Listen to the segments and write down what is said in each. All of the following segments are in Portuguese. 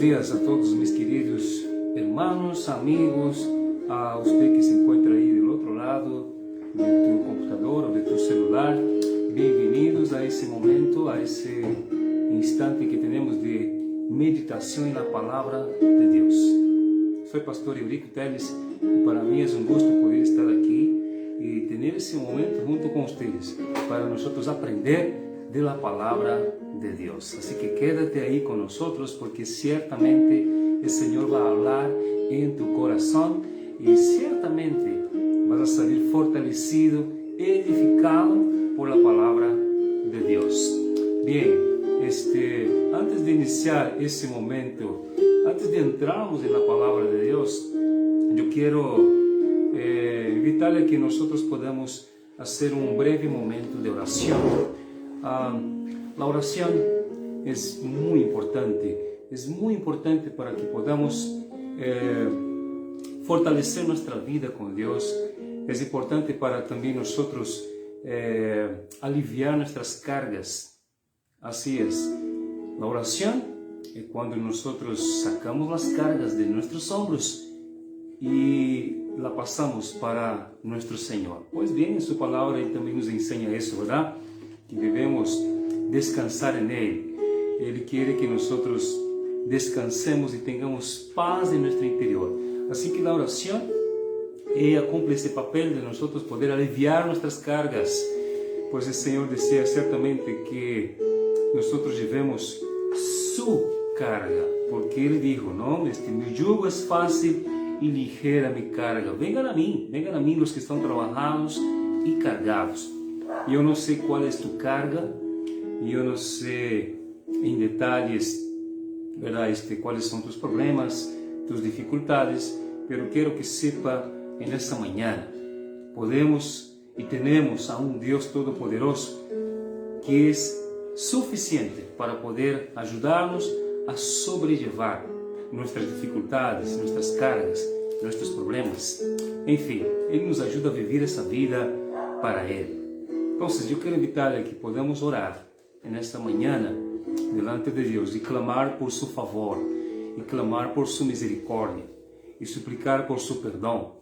días a todos mis queridos hermanos, amigos, a usted que se encuentra ahí del otro lado de tu computador o de tu celular. Bienvenidos a ese momento, a ese instante que tenemos de meditación en la palabra de Dios. Soy Pastor Eurico Teles y para mí es un gusto poder estar aquí y tener ese momento junto con ustedes para nosotros aprender de la palabra de Dios. Así que quédate ahí con nosotros porque ciertamente el Señor va a hablar en tu corazón y ciertamente vas a salir fortalecido, edificado por la palabra de Dios. Bien, antes de iniciar ese momento, antes de entrarnos en la palabra de Dios, yo quiero invitarle a que nosotros podamos hacer un breve momento de oración. La oración es muy importante para que podamos fortalecer nuestra vida con Dios. Es importante para también nosotros aliviar nuestras cargas. Así es, la oración es cuando nosotros sacamos las cargas de nuestros hombros y la pasamos para nuestro Señor. Pues bien, en su palabra Él también nos enseña eso, ¿verdad? Que debemos descansar en Él. Él quiere que nosotros descansemos y tengamos paz en nuestro interior. Así que la oración, ella cumple ese papel de nosotros poder aliviar nuestras cargas. Pues el Señor desea ciertamente que nosotros llevemos su carga, porque Él dijo, ¿no? Mi yugo es fácil y ligera mi carga. Vengan a mí los que están trabajados y cargados. Yo no sé cuál es tu carga, yo no sé en detalles, ¿verdad? Cuáles son tus problemas, tus dificultades, pero quiero que sepa en esta mañana, podemos y tenemos a un Dios todopoderoso que es suficiente para poder ayudarnos a sobrellevar nuestras dificultades, nuestras cargas, nuestros problemas. En fin, Él nos ayuda a vivir esa vida para Él. Entonces, yo quiero invitarle a que podamos orar en esta mañana delante de Dios y clamar por su favor, y clamar por su misericordia, y suplicar por su perdón.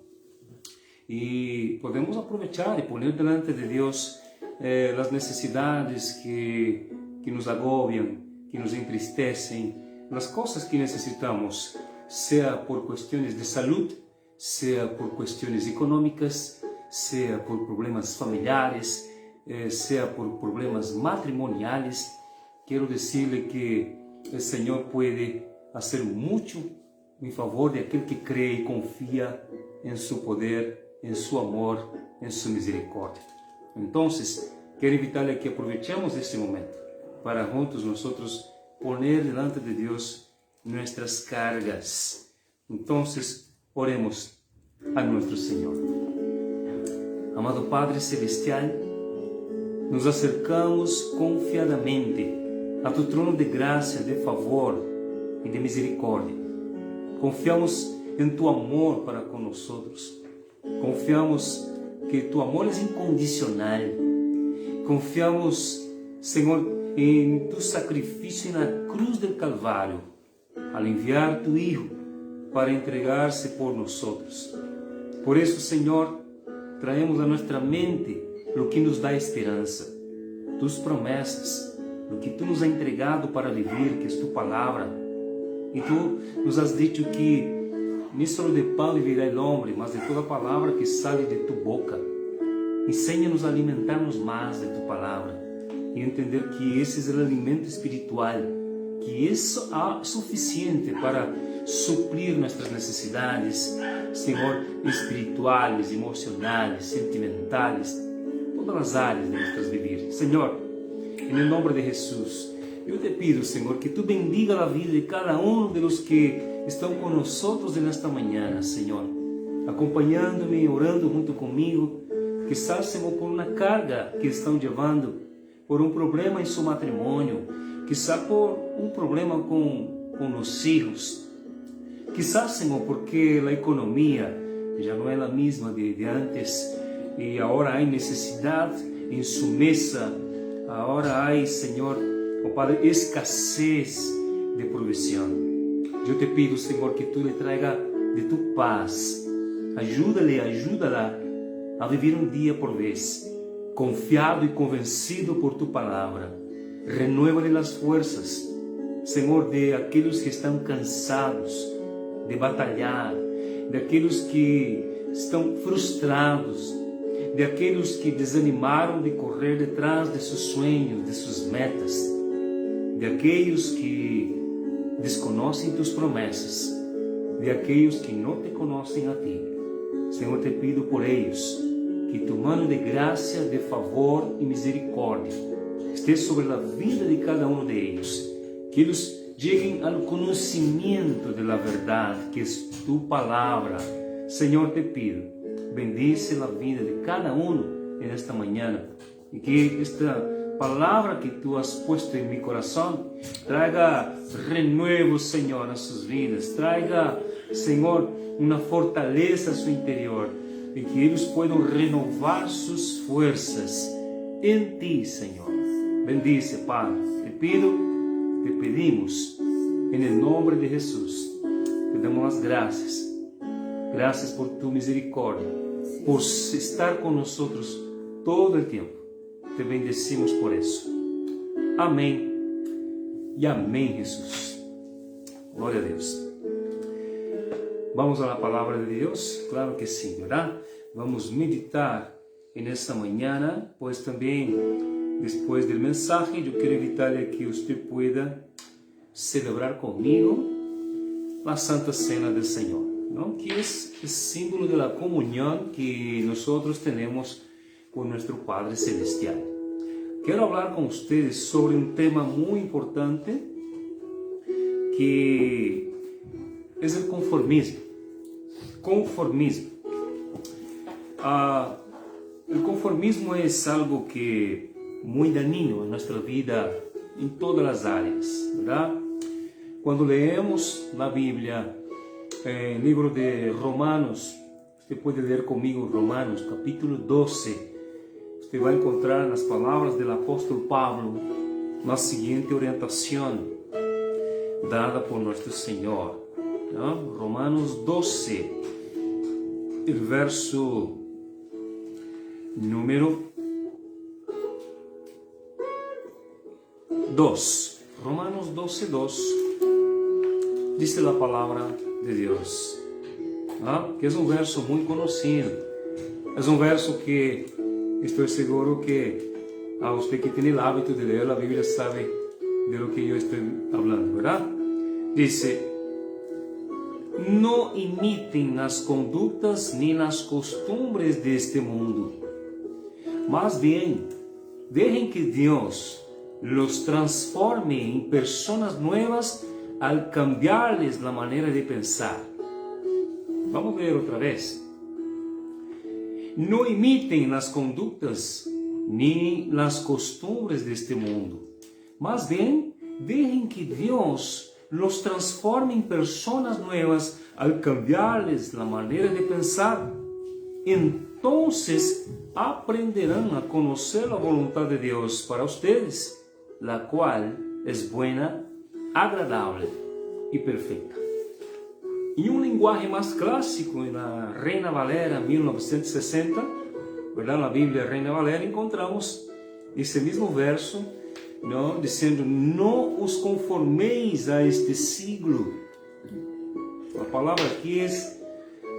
Y podemos aprovechar y poner delante de Dios las necesidades que nos agobian, que nos entristecen, las cosas que necesitamos, sea por cuestiones de salud, sea por cuestiones económicas, sea por problemas familiares, sea por problemas matrimoniales. Quiero decirle que el Señor puede hacer mucho en favor de aquel que cree y confía en su poder, en su amor, en su misericordia. Entonces, quiero invitarle a que aprovechemos este momento para juntos nosotros poner delante de Dios nuestras cargas. Entonces, oremos a nuestro Señor. Amado Padre Celestial, nos acercamos confiadamente a tu trono de gracia, de favor e de misericórdia. Confiamos em tu amor para com nós. Confiamos que tu amor é incondicional. Confiamos, Senhor, em tu sacrifício na cruz del Calvário, al enviar tu Hijo para entregar-se por nós. Por isso, Senhor, traemos a nossa mente o que nos dá esperança, tus promessas, o que tu nos has entregado para viver, que é tu palavra. E tu nos has dicho que nem só de pão vivirá o homem, mas de toda palavra que sale de tu boca. Ensina-nos a alimentar-nos mais de tu palavra e entender que esse é o alimento espiritual, que isso é suficiente para suprir nossas necessidades, Senhor, espirituais, emocionais, sentimentales, todas as áreas de nuestras vidas. Senhor, em nome de Jesus, eu te pido, Senhor, que tu bendiga a vida de cada um de los que estão com nós nesta manhã, Senhor, acompanhando-me, orando junto comigo, quizás, Senhor, por uma carga que estão levando, por um problema em seu matrimônio, quizás por um problema com os filhos, quizás, Senhor, porque a economia já não é a mesma de antes, e agora há necessidade em sua mesa, agora há, Senhor, oh Padre, escassez de provisão. Eu te pido, Senhor, que tu lhe traga de tu paz. Ayúdala a vivir um dia por vez, confiado e convencido por tu palavra. Renueva-lhe as forças, Senhor, de aqueles que estão cansados de batalhar, de aqueles que estão frustrados, de aqueles que desanimaram de correr detrás de seus sonhos, de suas metas, de aqueles que desconhecem tus promessas, de aqueles que não te conhecem a ti. Senhor, te pido por eles, que tu mano de graça, de favor e misericórdia esteja sobre a vida de cada um deles, que eles cheguem ao conhecimento da verdade, que é tu palavra. Senhor, te pido, bendice a vida de cada um nesta manhã, e que esta palavra que tu has puesto em meu coração traga renuevo, Senhor, nas suas vidas, traga, Senhor, uma fortaleza a seu interior, e que eles possam renovar suas forças em ti, Senhor. Bendice, Pai, te pedimos, em nome de Jesus, te damos as graças por tu misericórdia, por estar com nós todo o tempo. Te bendecimos por isso. Amém e amém, Jesus. Glória a Deus. Vamos à palavra de Deus? Claro que sim, verdade? Vamos meditar nesta manhã, pois também, depois da mensagem, eu quero invitar-lhe que você pueda celebrar comigo a Santa Cena do Senhor, não? Que é símbolo da comunhão que nós temos com nosso Padre Celestial. Quero falar com vocês sobre um tema muito importante, que é o conformismo. O conformismo é algo que é muito daninho em nossa vida, em todas as áreas, verdade? Quando leemos na Bíblia, no livro de Romanos, você pode ler comigo Romanos, capítulo 12, você vai encontrar nas palavras do apóstolo Pablo a seguinte orientação dada por nosso Senhor. Não? Romanos 12, o verso número 2. Romanos 12, 2. Diz a palavra de Deus, que é um verso muito conhecido. É um verso que estou seguro que a você que tem o hábito de ler a Bíblia sabe de lo que eu estou falando, verdade? Diz: não imitem as condutas nem as costumbres deste mundo, mas bem, deixem que Deus los transforme em pessoas novas al cambiarles a maneira de pensar. Vamos ver outra vez. Não imitem as condutas nem as costumbres deste mundo, mas bem, deixem que Deus los transforme em pessoas novas al cambiarles a maneira de pensar. Então aprenderão a conhecer a vontade de Deus para vocês, la qual é buena, agradável e perfeita. Em um linguagem mais clássico, na Reina Valera 1960, verdade? Na Bíblia Reina Valera, encontramos esse mesmo verso, não? Dizendo: não os conformeis a este siglo. A palavra aqui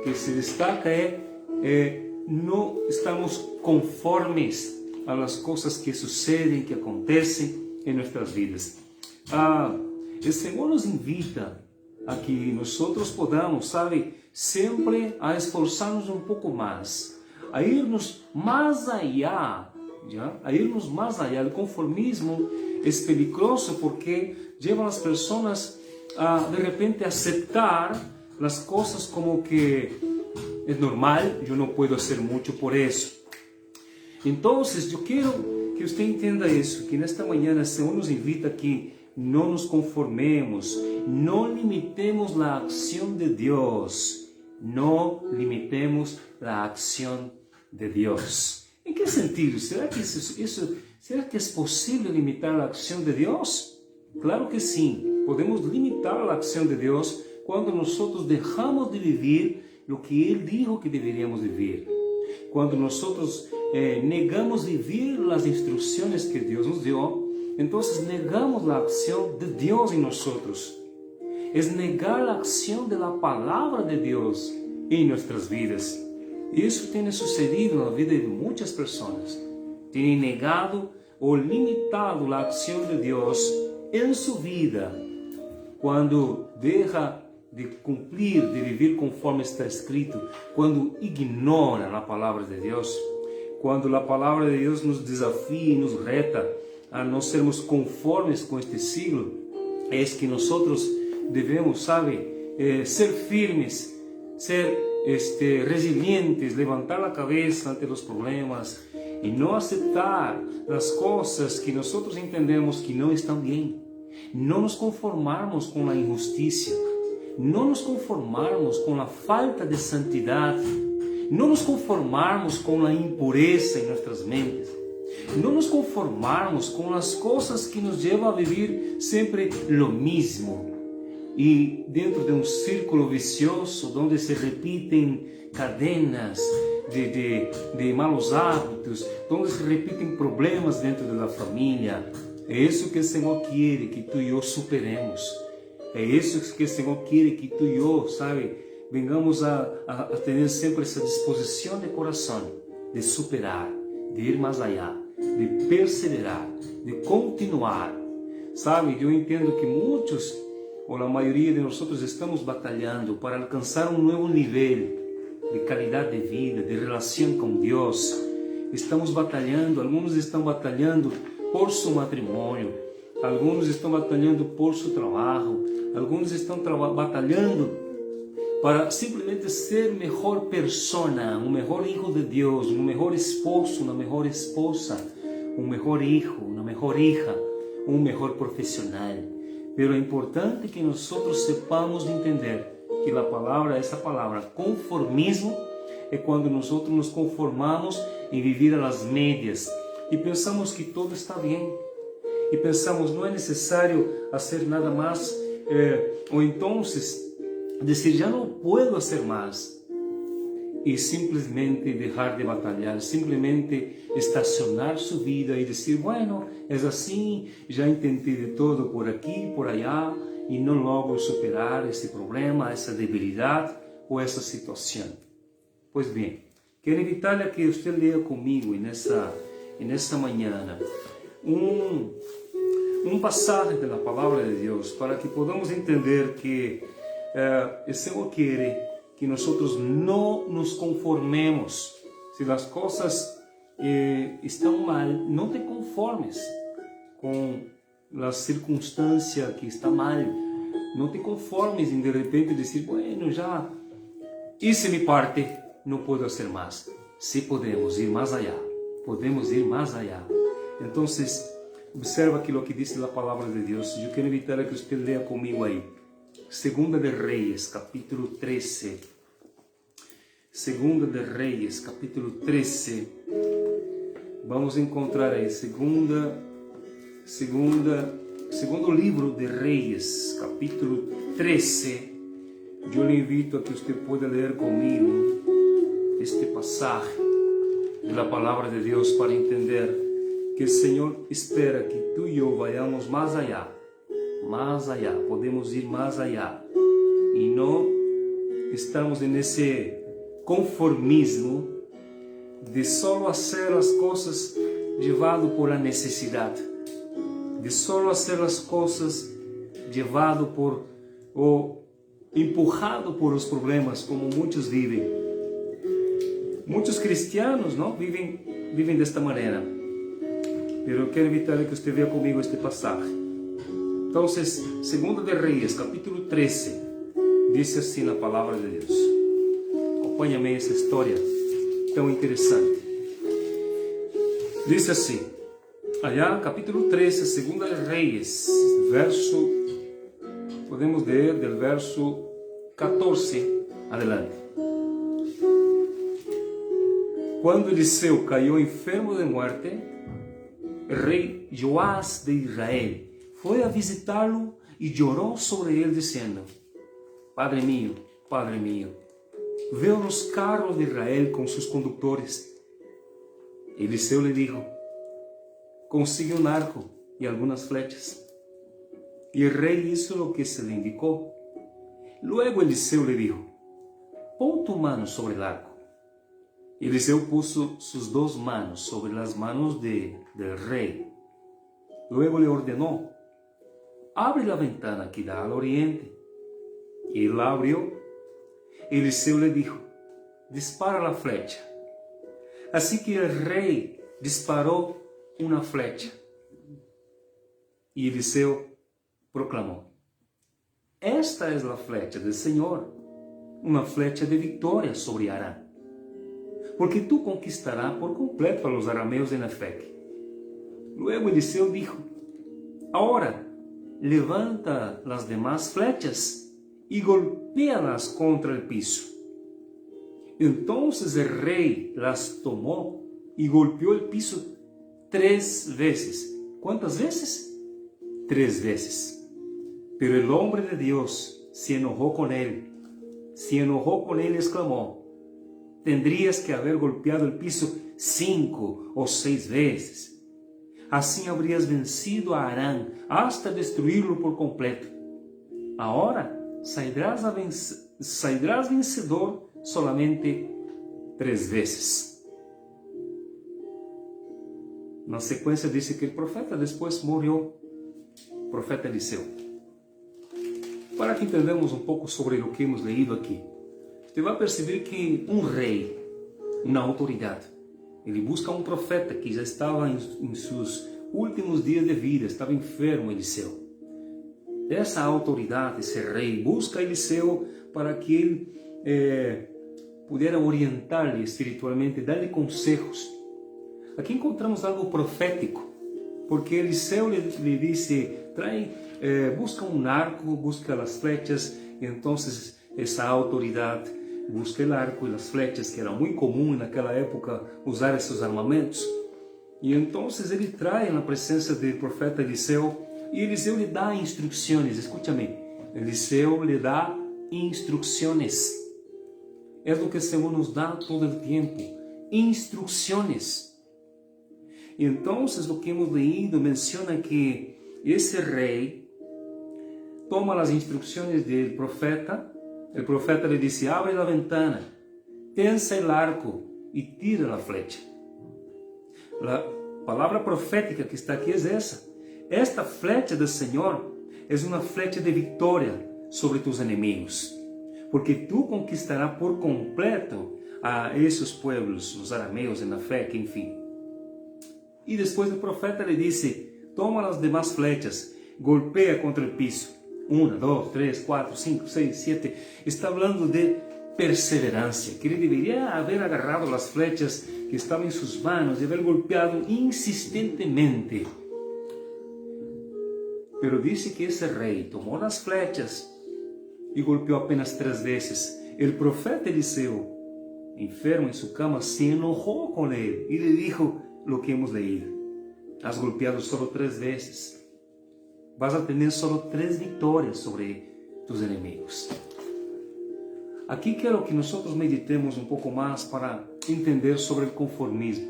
que se destaca não estamos conformes às coisas que sucedem, que acontecem em nossas vidas. O Senhor nos invita a que nós podamos, sempre a esforçar-nos um pouco mais, a irmos mais allá, a irmos mais allá. O conformismo é perigoso porque leva as pessoas a, de repente, aceitar as coisas como que é normal, eu não posso fazer muito por isso. Então, eu quero que você entenda isso, que nesta manhã o Senhor nos invita a que não nos conformemos, não limitemos a ação de Deus, não limitemos a ação de Deus. Em que sentido? Será que é possível limitar a ação de Deus? Claro que sim, podemos limitar a acción de Dios cuando nosotros dejamos de vivir lo que Él dijo que deberíamos vivir. Cuando nosotros negamos vivir las instrucciones que Dios nos dio, entonces negamos la acción de Dios en nosotros. Es negar la acción de la palabra de Dios en nuestras vidas. Y eso tiene sucedido en la vida de muchas personas. Tienen negado o limitado la acción de Dios en su vida cuando deja de cumplir, de vivir conforme está escrito, cuando ignora la palabra de Dios, cuando la palabra de Dios nos desafía y nos reta a no sermos conformes con este siglo, es que nosotros debemos, ser firmes, ser resilientes, levantar la cabeza ante los problemas y no aceptar las cosas que nosotros entendemos que no están bien. No nos conformarmos con la injusticia, no nos conformarmos con la falta de santidad, no nos conformarmos con la impureza en nuestras mentes, no nos conformarmos con las cosas que nos llevan a vivir siempre lo mismo y dentro de un círculo vicioso donde se repiten cadenas de malos hábitos, donde se repiten problemas dentro de la familia. É isso que o Senhor quer que tu e eu superemos. É isso que o Senhor quer que tu e eu, vengamos a ter sempre essa disposição de coração, de superar, de ir mais allá, de perseverar, de continuar. Eu entendo que muitos, ou a maioria de nós estamos batalhando para alcançar um novo nível de qualidade de vida, de relação com Deus. Estamos batalhando, alguns estão batalhando por seu matrimônio, alguns estão batalhando por seu trabalho, alguns estão batalhando para simplesmente ser melhor persona, um melhor hijo de Deus, um melhor esposo, uma melhor esposa, um melhor hijo, uma melhor hija, um melhor profissional. Pero é importante que nós sepamos entender que a palavra, essa palavra, conformismo, é quando nós nos conformamos em viver às médias, e pensamos que todo está bem. E pensamos, não é necessário fazer nada mais. Ou então, dizer, já não posso fazer mais. E simplesmente deixar de batalhar, simplesmente estacionar sua vida e dizer, bueno, é assim, já entendi de todo por aqui, por allá, e não logo superar esse problema, essa debilidade ou essa situação. Pois bem, quero invitar-lhe a que você leia comigo nessa manhã um passagem da palavra de Deus para que podamos entender que o Senhor quer que nós não nos conformemos. Se as coisas estão mal, não te conformes com a circunstância que está mal. Não te conformes em de repente dizer, bueno, já hice mi parte, não posso fazer mais. Se podemos ir mais allá. Podemos ir mais allá. Então, observa aqui o que diz a palavra de Deus. Eu quero invitar a que você leia comigo aí. Segunda de Reis, capítulo 13. Segunda de Reis, capítulo 13. Vamos encontrar aí. Segundo livro de Reis, capítulo 13. Eu lhe invito a que você possa ler comigo este passagem da palavra de Deus para entender que o Senhor espera que tu e eu vayamos mais allá, podemos ir mais allá e não estamos nesse conformismo de só fazer as coisas levado por a necessidade, de só fazer as coisas levado por ou empurrado por os problemas como muitos vivem. Muitos cristianos não vivem desta maneira. Mas eu quero evitar que você veja comigo este passagem. Então, Segunda de Reis, capítulo 13, diz assim a palavra de Deus. Acompanha-me essa história tão interessante. Diz assim, allá, capítulo 13, Segunda de Reis, podemos ler do verso 14 adelante. Quando Eliseu caiu enfermo de morte, o rei Joás de Israel foi a visitá-lo y lloró sobre él diciendo: Padre mío, veo los carros de Israel con sus conductores. Eliseo le dijo: consigue un arco y algunas flechas. Y el rey hizo lo que se le indicó. Luego Eliseo le dijo: pon tu mano sobre el arco. Eliseo puso sus dos manos sobre las manos del rey. Luego le ordenó: abre la ventana que da al oriente. Y él la abrió. Eliseo le dijo: dispara la flecha. Así que el rey disparó una flecha. Y Eliseo proclamó: esta es la flecha del Señor, una flecha de victoria sobre Aram. Porque tú conquistarás por completo a los arameos de Nefec. Luego Eliseo dijo: ahora levanta las demás flechas y golpéalas contra el piso. Entonces el rey las tomó y golpeó el piso 3 veces. ¿Cuántas veces? 3 veces. Pero el hombre de Dios se enojó con él. Y exclamó: tendrías que haber golpeado el piso 5 o 6 veces. Así habrías vencido a Aram hasta destruirlo por completo. Ahora saldrás vencedor solamente 3 veces. Na sequência dice que el profeta después murió, profeta Eliseo. Para que entendamos um pouco sobre o que hemos leído aqui, você vai perceber que um rei, uma autoridade, ele busca um profeta que já estava em seus últimos dias de vida, estava enfermo, Eliseu. Essa autoridade, esse rei, busca Eliseu para que ele pudesse orientar-lhe espiritualmente, dar-lhe conselhos. Aqui encontramos algo profético, porque Eliseu lhe disse: busca um arco, busca as flechas. E então essa autoridade busca o arco e as flechas, que era muito comum naquela época usar esses armamentos. E então ele traz na presença do profeta Eliseu, e Eliseu lhe dá instruções. Escúchame, Eliseu lhe dá instruções. É o que o Senhor nos dá todo o tempo, instruções. Então, o que hemos leído menciona que esse rei toma as instruções do profeta. O profeta lhe disse: abre a ventana, tensa o arco e tira a flecha. A palavra profética que está aqui é essa. Esta flecha do Senhor é uma flecha de vitória sobre tus inimigos, porque tu conquistarás por completo a esses pueblos, os arameus, Nefec, enfim. E depois o profeta lhe disse: toma as demais flechas, golpeia contra o piso. 1, 2, 3, 4, 5, 6, 7. Está falando de perseverança, que ele deveria haver agarrado as flechas que estavam em suas mãos e haver golpeado insistentemente. Pero disse que esse rei tomou as flechas e golpeou apenas 3 vezes. O profeta Eliseu, enfermo em sua cama, se enojou com ele e lhe dijo lo que hemos leído: has golpeado solo 3 veces, vas a tener solo 3 vitórias sobre tus enemigos. Aqui quero que nós meditemos um pouco mais para entender sobre o conformismo,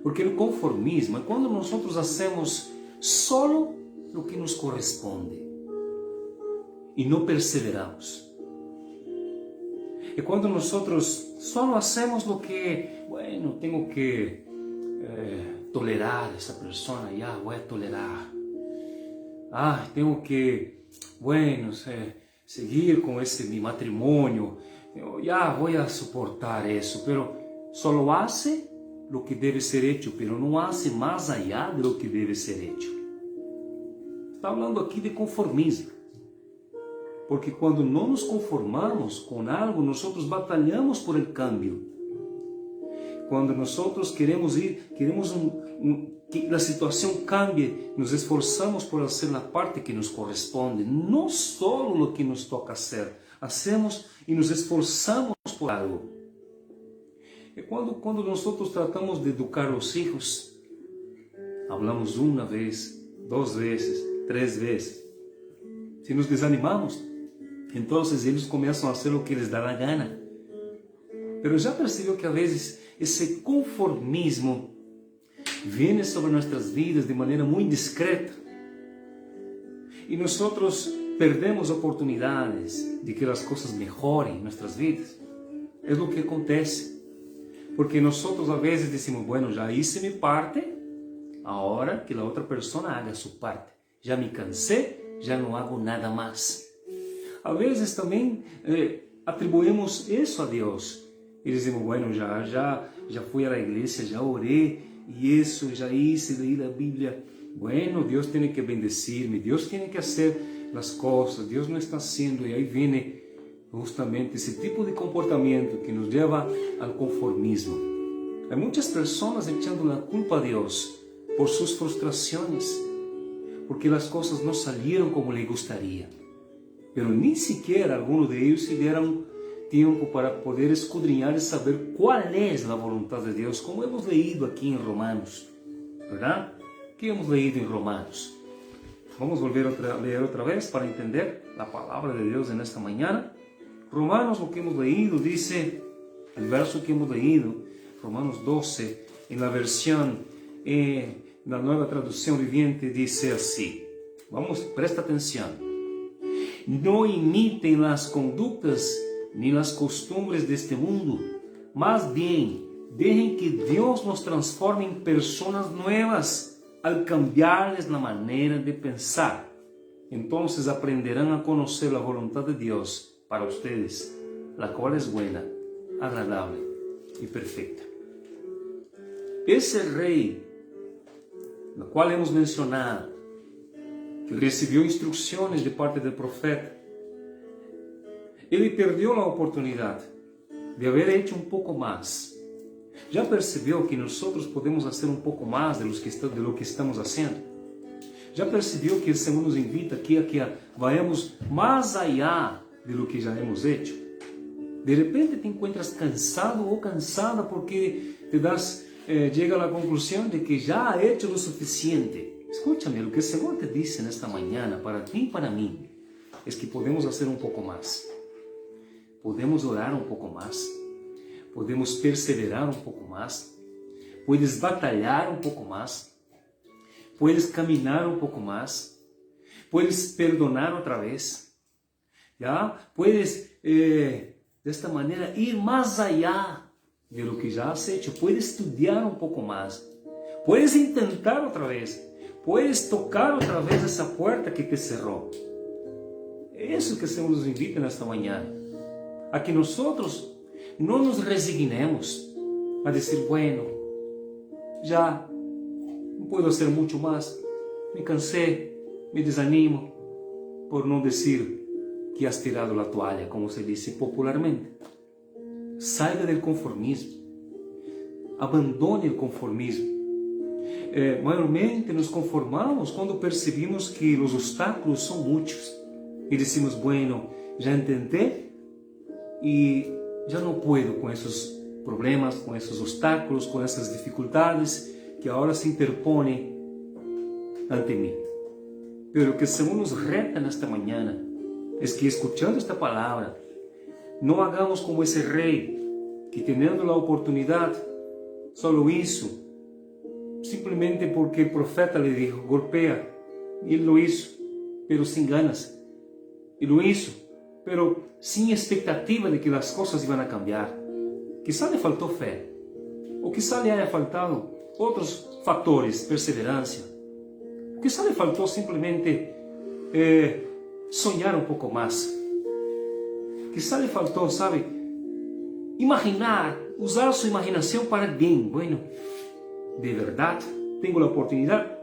porque o conformismo é quando nós hacemos solo o que nos corresponde e não perseveramos. É quando nós solo hacemos o que, bueno, tenho que tolerar essa pessoa, já vou tolerar. Tenho que, bueno, seguir com esse mi matrimônio, já vou suportar isso, pero solo hace lo que deve ser hecho, pero não hace mais allá de lo que deve ser hecho. Está falando aqui de conformismo, porque quando não nos conformamos com algo, nós batalhamos por el cambio. Quando nós queremos que a situação cambie, nos esforçamos por fazer a parte que nos corresponde, não só o que nos toca fazer, hacemos e nos esforçamos por algo. E quando nós tratamos de educar os filhos, falamos 1 vez, 2 vezes, 3 vezes, si nos desanimamos, entonces ellos comienzan a hacer lo que les da la gana. Pero ya percibió que a veces ese conformismo viene sobre nuestras vidas de manera muy discreta. Y nosotros perdemos oportunidades de que las cosas mejoren en nuestras vidas. Es lo que acontece. Porque nosotros a veces decimos, bueno, ya hice mi parte, ahora que la otra persona haga su parte. Ya me cansé, ya no hago nada más. A veces también atribuimos eso a Dios. Y decimos, bueno, ya fui a la iglesia, ya oré, y eso, ya hice, leí la Biblia. Bueno, Dios tiene que bendecirme, Dios tiene que hacer las cosas, Dios no está haciendo, y ahí viene justamente ese tipo de comportamiento que nos lleva al conformismo. Hay muchas personas echando la culpa a Dios por sus frustraciones, porque las cosas no salieron como le gustaría. Pero ni siquiera algunos de ellos se dieron tiempo para poder escudriñar y saber cuál es la voluntad de Dios, como hemos leído aquí en Romanos, ¿verdad? ¿Qué hemos leído en Romanos? Vamos a volver a leer otra vez para entender la palabra de Dios en esta mañana. Romanos, lo que hemos leído, dice, el verso que hemos leído, Romanos 12, en la versión, la nueva traducción viviente, dice así. Vamos, presta atención. No imiten las conductas ni las costumbres de este mundo, más bien, dejen que Dios nos transforme en personas nuevas al cambiarles la manera de pensar. Entonces aprenderán a conocer la voluntad de Dios para ustedes, la cual es buena, agradable y perfecta. Ese rey, el cual hemos mencionado, que recibió instrucciones de parte del profeta, él perdió la oportunidad de haber hecho un poco más. Ya percibió que nosotros podemos hacer un poco más de lo que estamos haciendo. Ya percibió que el Señor nos invita aquí a que vayamos más allá de lo que ya hemos hecho. De repente te encuentras cansado o cansada porque llega a la conclusión de que ya ha hecho lo suficiente. Escúchame, lo que el Señor te dice en esta mañana, para ti y para mí, es que podemos hacer un poco más. Podemos orar un poco más. Podemos perseverar un poco más. Puedes batallar un poco más. Puedes caminar un poco más. Puedes perdonar otra vez. ¿Ya? Puedes, de esta manera, ir más allá de lo que ya has hecho. Puedes estudiar un poco más. Puedes intentar otra vez. Puedes tocar otra vez esa puerta que te cerró. Eso que el Señor nos invita en esta mañana. A que nosotros no nos resignemos a decir, bueno, ya no puedo hacer mucho más, me cansé, me desanimo, por no decir que has tirado la toalla, como se dice popularmente. Salga del conformismo, abandone el conformismo. Mayormente nos conformamos cuando percibimos que los obstáculos son muchos y decimos, bueno, ya intenté y ya no puedo con esos problemas, con esos obstáculos, con esas dificultades que ahora se interponen ante mí. Pero lo que el Señor nos reta en esta mañana es que, escuchando esta palabra, no hagamos como ese rey que, teniendo la oportunidad, solo hizo simplemente porque el profeta le dijo, golpea, y él lo hizo, pero sin ganas, y lo hizo, pero sin expectativa de que las cosas iban a cambiar. Quizá le faltó fe, o quizá le haya faltado otros factores, perseverancia. Quizá le faltó simplemente soñar un poco más. Quizá le faltó, ¿sabe? Imaginar, usar su imaginación para bien. Bueno, de verdad, tengo la oportunidad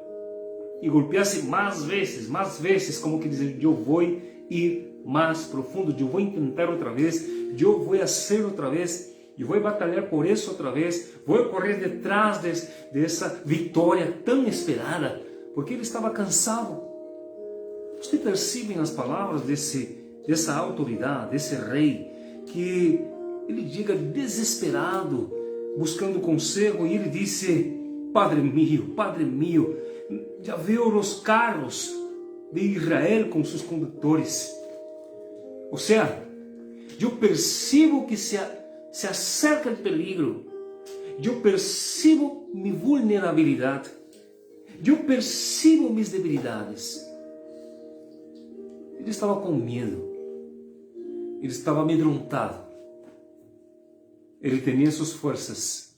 y golpearse más veces, como que dizer, yo voy a ir más profundo, yo voy a intentar otra vez, yo voy a hacer otra vez, yo voy a batallar por eso otra vez, voy a correr detrás de esa victoria tan esperada, porque ele estava cansado. Você percebe nas palavras dessa autoridade, desse rei, que ele chega desesperado, buscando conselho, e ele disse, Padre mío, já viu os carros de Israel com seus condutores. Ou seja, eu percebo que se acerca o peligro, eu percebo minha vulnerabilidade, eu percebo minhas debilidades. Ele estava com medo, ele estava amedrontado, ele tinha suas forças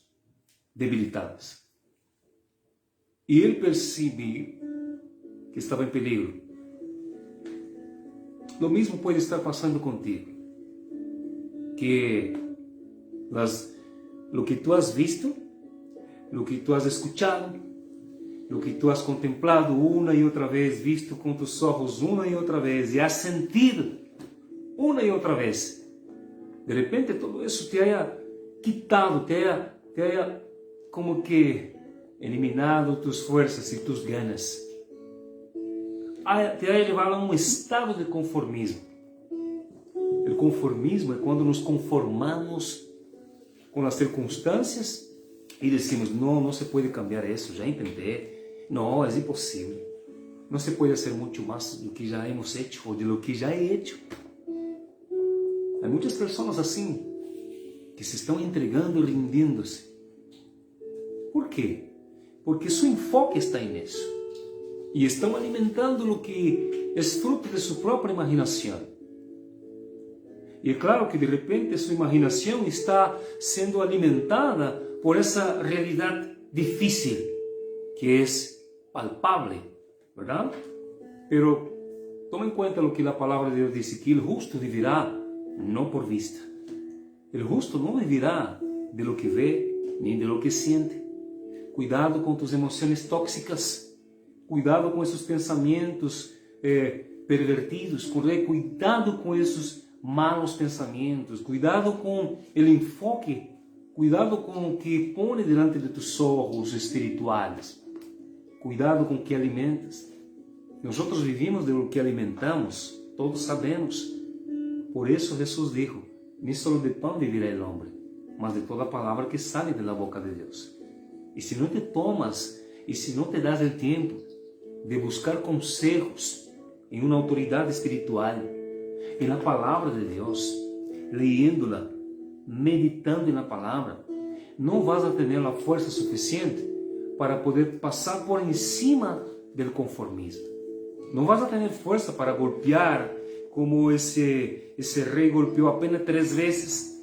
debilitadas. E ele percebe que estava em perigo. Lo mesmo pode estar passando contigo. Que lo que tu has visto, lo que tu has escuchado, lo que tu has contemplado una y otra vez, visto con tus ojos una y otra vez, y has sentido una y otra vez, de repente todo eso te haya quitado, te haya como que eliminado tus fuerzas y tus ganas, te haya llevado a un estado de conformismo. El conformismo é quando nos conformamos com as circunstâncias e decimos, não se pode cambiar isso, já entendé, não, é impossível, não se pode fazer muito mais do que já hemos hecho ou de lo que já he hecho. Há muitas pessoas assim, que se estão entregando e rendindo-se. Por quê? Porque su enfoque está nisso. E estão alimentando o que é fruto de sua própria imaginação. E é claro que de repente sua imaginação está sendo alimentada por essa realidade difícil, que é palpável, ¿verdad? Pero toma em conta o que a palavra de Deus diz, que o justo vivirá não por vista. O justo não vivirá de lo que vê, nem de lo que siente. Cuidado com tus emoções tóxicas. Cuidado com esses pensamentos pervertidos. Cuidado com esses malos pensamentos. Cuidado com o enfoque. Cuidado com o que põe diante de tus ojos espirituais. Cuidado com o que alimentas. Nós vivimos do que alimentamos, todos sabemos. Por isso Jesus dijo, nem só de pão vivirá o homem, mas de toda palavra que sale da boca de Deus. E se não te tomas, e se não te das o tempo de buscar conselhos em uma autoridade espiritual, em la palavra de Deus, leyéndola, meditando na palavra, não vas a ter a força suficiente para poder passar por encima do conformismo. Não vas a ter força para golpear como esse rei golpeou apenas 3 vezes.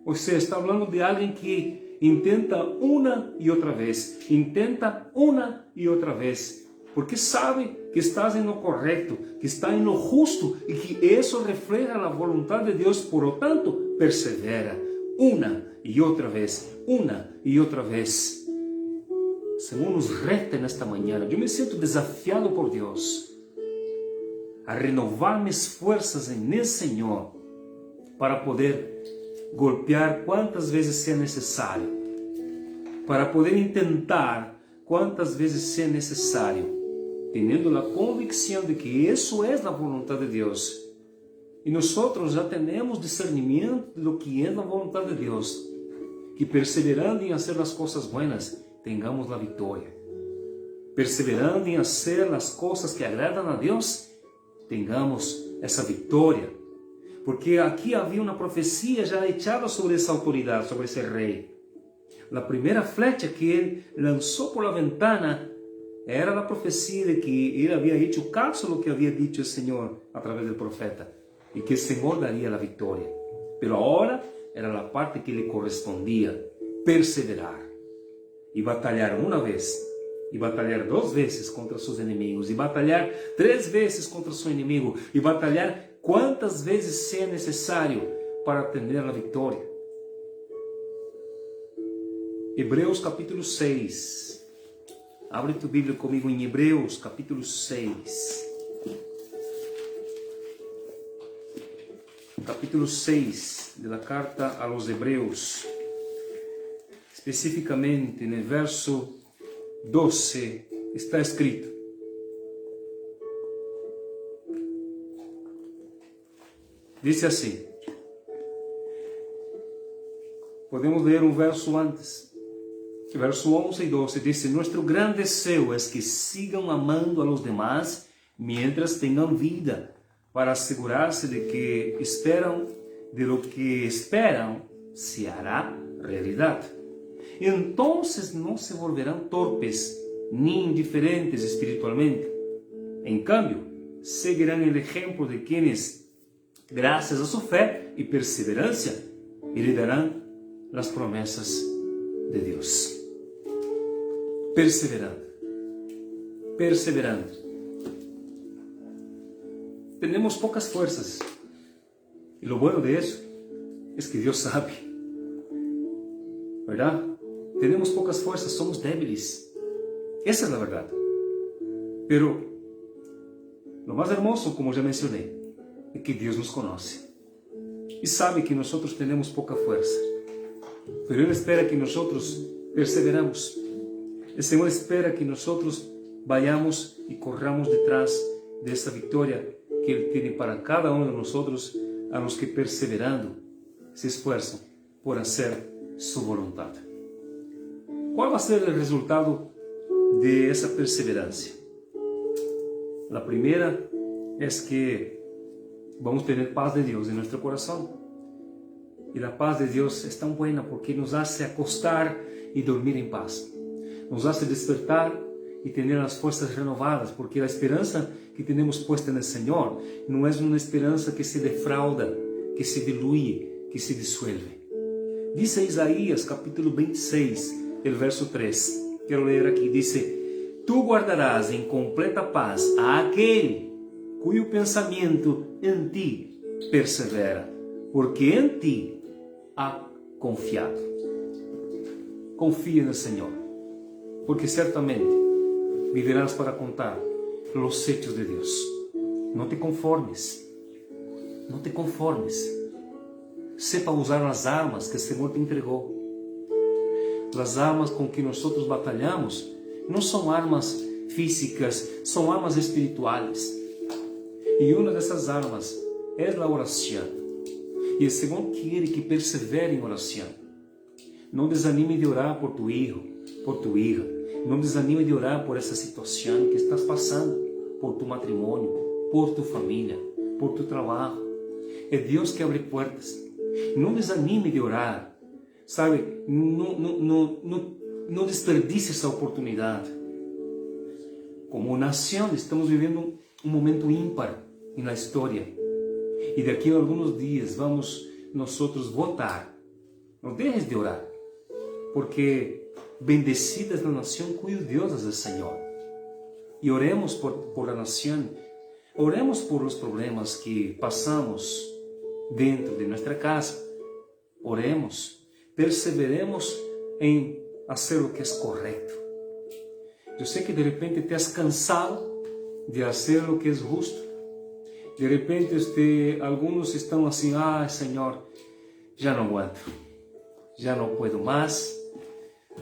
Ou seja, está falando de alguém que intenta uma e outra vez, intenta uma e outra vez, porque sabe que estás em lo correto, que está em lo justo e que isso refleja a vontade de Deus, por lo tanto, persevera uma e outra vez, uma e outra vez. Senhor, nos reta nesta manhã. Eu me sinto desafiado por Deus a renovar minhas forças em el Senhor para poder golpear quantas vezes seja necessário, para poder intentar quantas vezes seja necessário, tendo a convicção de que isso é a vontade de Deus. E nós já temos discernimento de lo que é a vontade de Deus, que perseverando em fazer as coisas buenas, tengamos a vitória. Perseverando em fazer as coisas que agradam a Deus, tengamos essa vitória. Porque aqui havia uma profecia já echada sobre essa autoridade, sobre esse rei. A primeira flecha que ele lançou por la ventana era a profecia de que ele havia hecho caso do que havia dito o Senhor através do profeta, e que o Senhor daria a vitória. Pero agora era a parte que lhe correspondia, perseverar e batalhar uma vez, e batalhar 2 vezes contra seus inimigos, e batalhar 3 vezes contra seu inimigo, e batalhar quantas vezes seja necessário para ter a vitória. Hebreus capítulo 6. Abre tu Bíblia comigo em Hebreus capítulo 6. Capítulo 6 da carta a los Hebreus. Especificamente no verso 12 está escrito: diz assim, podemos ler um verso antes, verso 11 e 12, diz: Nuestro gran deseo es que sigan amando a los demás mientras tengan vida, para asegurarse de lo que esperan se hará realidad. Entonces no se volverán torpes ni indiferentes espiritualmente. En cambio, seguirán el ejemplo de quienes, gracias a su fe y perseverancia, heredarán las promesas de Dios. Perseverando. Perseverando. Tenemos pocas fuerzas. Y lo bueno de eso es que Dios sabe. ¿Verdad? Tenemos pocas fuerzas, somos débiles. Esa es la verdad. Pero lo más hermoso, como ya mencioné, es que Dios nos conoce. Y sabe que nosotros tenemos poca fuerza. Pero Él espera que nosotros perseveramos. El Señor espera que nosotros vayamos y corramos detrás de esa victoria que Él tiene para cada uno de nosotros, a los que perseverando se esfuerzan por hacer su voluntad. ¿Cuál va a ser el resultado de esa perseverancia? La primera es que vamos a tener paz de Dios en nuestro corazón. Y la paz de Dios es tan buena porque nos hace acostar y dormir en paz. Nos hace despertar y tener las fuerzas renovadas, porque la esperanza que tenemos puesta en el Señor no es una esperanza que se defrauda, que se diluye, que se disuelve. Dice Isaías capítulo 26, el verso 3. Quiero leer aquí. Dice: Tú guardarás en completa paz a aquel cuyo pensamiento en ti persevera, porque en ti ha confiado. Confía en el Señor, porque ciertamente vivirás para contar los hechos de Dios. No te conformes. No te conformes. Sepa usar las armas que el Señor te entregó. Las armas con que nosotros batallamos no son armas físicas, son armas espirituales. Y una de esas armas es la oración. Y el Señor quiere que persevere en oración. No desanime de orar por tu hijo, por tu hija. No desanime de orar por essa situação que estás passando, por tu matrimônio, por tu família, por tu trabalho. É Deus que abre portas. Não desanime de orar, sabe? Não desperdice essa oportunidade. Como nação, estamos vivendo um momento ímpar na história. E daqui a alguns dias vamos nós votar. Não deixes de orar, porque bendecida es la nación cuyo Dios es el Señor. Y oremos por la nación, oremos por los problemas que pasamos dentro de nuestra casa. Oremos, perseveremos en hacer lo que es correcto. Yo sé que de repente te has cansado de hacer lo que es justo. De repente algunos están así: ay Señor, ya no aguanto, ya no puedo más.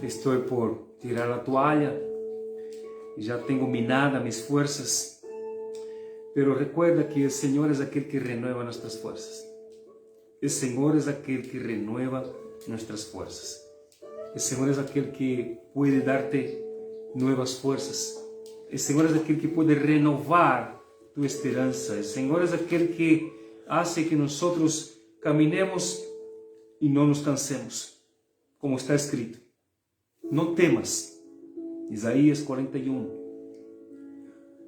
Estou por tirar a toalha, já tenho minada mis fuerzas. Pero recuerda que el Señor es aquel que renueva nuestras fuerzas. El Señor es aquel que renueva nuestras fuerzas. El Señor es aquel que puede darte nuevas fuerzas. El Señor es aquel que puede renovar tu esperanza. El Señor es aquel que hace que nosotros caminemos y no nos cansemos, como está escrito. No temas, Isaías 41.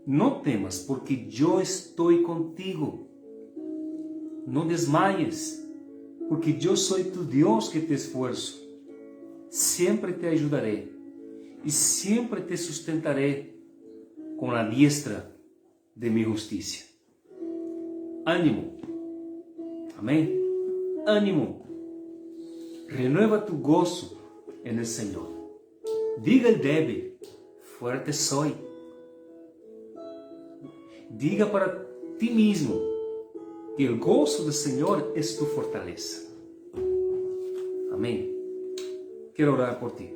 No temas, porque yo estoy contigo. No desmayes, porque yo soy tu Dios que te esfuerzo. Siempre te ayudaré y siempre te sustentaré con la diestra de mi justicia. Ánimo. Amén. Ánimo. Renueva tu gozo en el Señor. Diga el débil: fuerte soy. Diga para ti mismo que el gozo del Señor es tu fortaleza. Amén. Quiero orar por ti.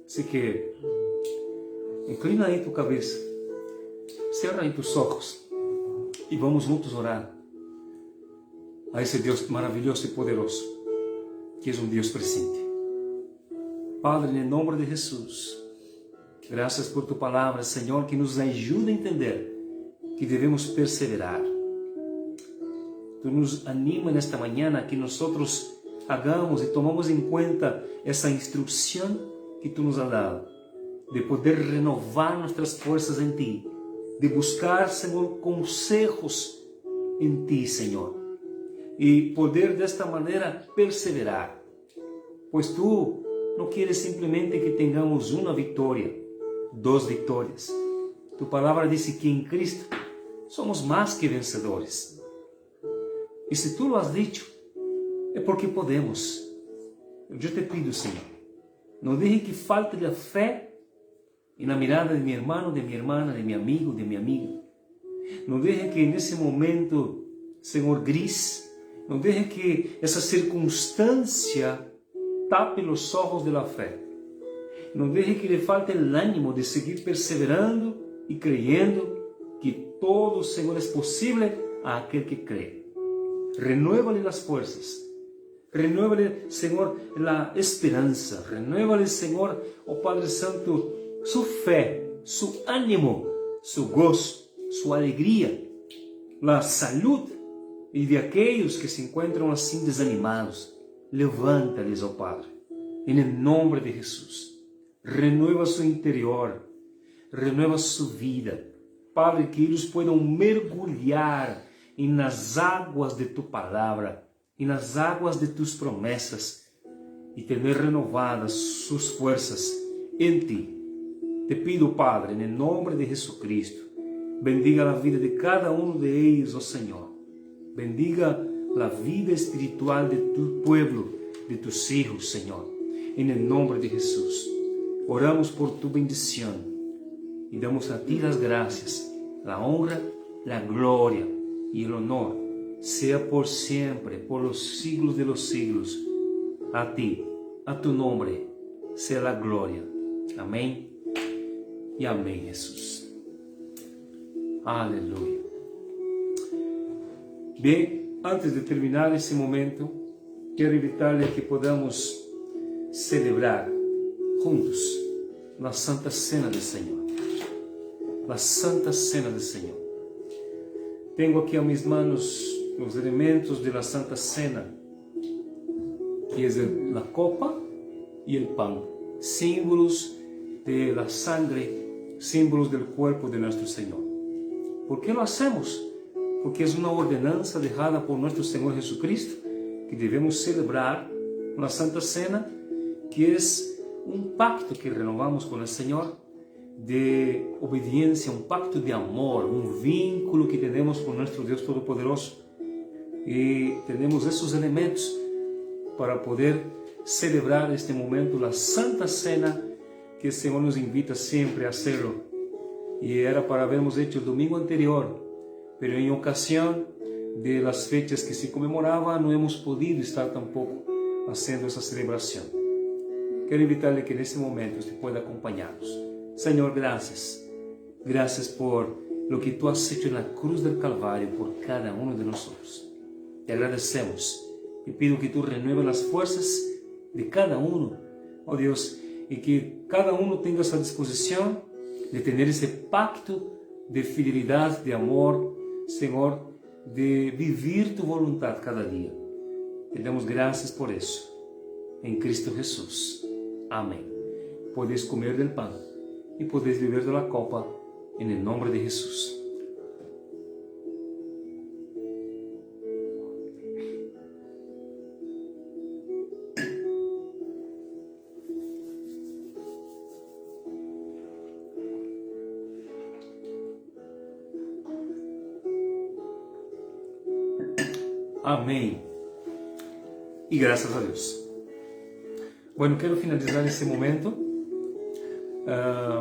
Así que inclina ahí tu cabeza, cierra ahí tus ojos y vamos juntos a orar a ese Dios maravilloso y poderoso, que es un Dios presente. Padre, en el nombre de Jesús, Graças por tu palavra, Senhor, que nos ajuda a entender que devemos perseverar. Tu nos anima nesta manhã a que nós hagamos e tomamos em conta essa instrução que tu nos has dado, de poder renovar nossas forças em ti, de buscar, Senhor, conselhos em ti, Senhor, e poder desta maneira perseverar, pois tu não queres simplesmente que tenhamos uma vitória, 2 vitórias. Tu palavra diz que em Cristo somos mais que vencedores. E se tu lo has dicho, é porque podemos. Eu te pido, Senhor, não deixe que falte a fé na mirada de meu irmão, de minha irmã, de meu amigo, de minha amiga. Não deixe que nesse momento, Senhor, gris, não deixe que essa circunstância tape os olhos da fé. Não deixe que lhe falte o ânimo de seguir perseverando e creyendo que todo, Senhor, é possível a aquele que crê. Renueva-lhe as forças. Renueva-lhe, Senhor, a esperança. Renueva-lhe, Senhor, oh Padre Santo, sua fé, seu ânimo, seu gozo, sua alegria, a saúde. E de aqueles que se encontram assim desanimados, levanta-lhes, ó Padre, em nome de Jesus. Renueva seu interior, renueva sua vida. Padre, que eles possam mergulhar nas águas de tu palavra e nas águas de tus promessas e ter renovadas suas forças em ti. Te pido, Padre, em nome de Jesucristo, bendiga a vida de cada um de eles, ó Senhor. Bendiga a vida espiritual de tu pueblo, de tus hijos, Senhor. Em nome de Jesus. Oramos por tu bendição e damos a ti as graças, a honra, a glória e o honor, sea por sempre, por los siglos de los siglos. A ti, a tu nome, sea a glória. Amém e amém, Jesus. Aleluia. Bem, antes de terminar esse momento, quero invitar-lhe que podamos celebrar juntos na Santa Cena do Senhor. Na Santa Cena do Senhor. Tenho aqui a mis manos os elementos da Santa Cena, que é a copa e o pão, símbolos da sangre, símbolos do corpo de nosso Senhor. ¿Por que lo hacemos? Porque é uma ordenança deixada por nosso Senhor Jesucristo, que devemos celebrar na Santa Cena, que é pacto que renovamos com o Senhor, de obediência, pacto de amor, vínculo que temos com nosso Deus Todo-Poderoso. E temos esses elementos para poder celebrar este momento, a Santa Cena, que o Senhor nos invita sempre a hacerlo. E era para habermos hecho o domingo anterior, pero em ocasião de las fechas que se comemorava, não hemos podido estar tampoco fazendo essa celebração. Quero invitar-lhe que nesse momento você pueda acompanhar-nos. Senhor, graças. Graças por lo que tu has hecho na cruz del Calvário por cada um de nós. Te agradecemos e pido que tu renueves as forças de cada um, oh Deus, e que cada um tenha essa disposição de ter esse pacto de fidelidade, de amor, Senhor, de viver tu vontade cada dia. Te damos graças por isso. Em Cristo Jesus. Amém. Podes comer del pão e podes beber da copa em nome de Jesus. Amém. E graças a Deus. Bueno, quero finalizar esse momento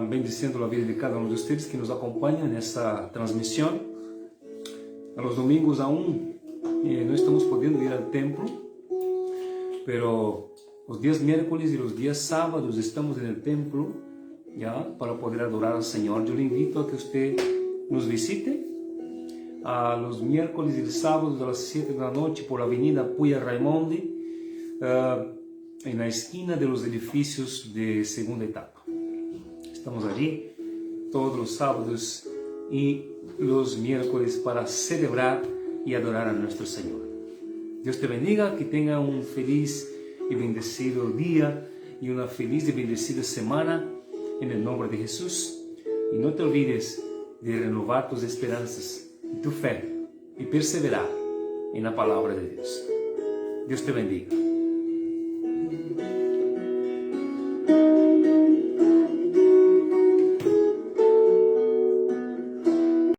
bendicindo a vida de cada um de vocês que nos acompanha nessa transmissão. Nos domingos aún não estamos podendo ir ao templo, pero os dias miércoles e os dias sábados estamos no templo já para poder adorar ao Senhor. Eu lhe invito a que você nos visite a los miércoles y sábados a las 7 de la noche por Avenida Puya Raimondi, en la esquina de los edificios de segunda etapa. Estamos allí todos los sábados y los miércoles para celebrar y adorar a nuestro Señor. Dios te bendiga, que tenga un feliz y bendecido día y una feliz y bendecida semana en el nombre de Jesús. Y no te olvides de renovar tus esperanzas y tu fe y perseverar en la palabra de Dios. Dios te bendiga.